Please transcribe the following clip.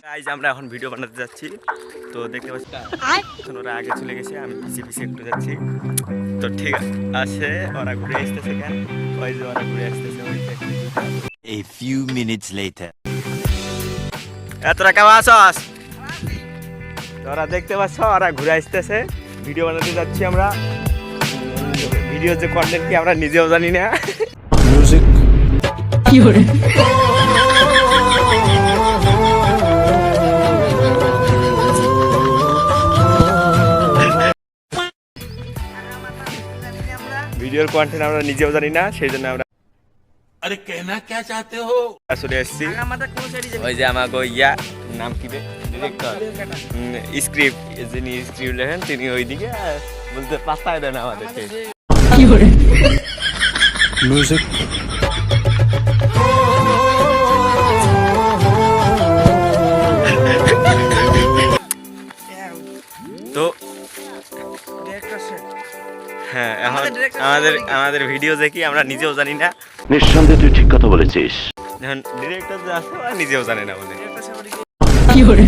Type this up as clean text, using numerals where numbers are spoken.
Guys আমরা এখন video বানাতে যাচ্ছি, তো দেখতে পাচ্ছি এখন ওরা আগে চলে গেছে, আমি পিছিয়ে পিছিয়ে একটু যাচ্ছি। তো ঠিক আছে, ওরা ঘুরে আসতেছে, কেন ওই যে ওরা ঘুরে আসতেছে ওই যে। A few minutes later. তোরা কেমন আছস? তোরা দেখতে পাচ্ছ ওরা ঘুরে আসতেছে, ভিডিও বানাতে যাচ্ছি আমরা। ভিডিও যে কন্টেন্ট কি আমরা নিজেও জানি না। Music. কি হরে ভিডিওর কন্টেন্ট আমরা নিজেও জানি না, সেই জন্য আমরা अरे कहना क्या चाहते हो? চলে আসছি। ওই যে আমাকে ইয়া নাম কি ডিরেক্টর স্ক্রিপ্ট, যিনি স্ক্রিপ্ট লেখেন তিনি ওইদিকে বলতে পাত্তাই দেন আমাদেরকে। কি হরে Music. তো হ্যাঁ, এখন আমাদের ভিডিও দেখি আমরা নিজেও জানি না। নিঃসন্দেহে তুই ঠিক কথা বলেছিস। এখন ডিরেক্টর যে আছে নিজেও জানে না বলে। কি হরে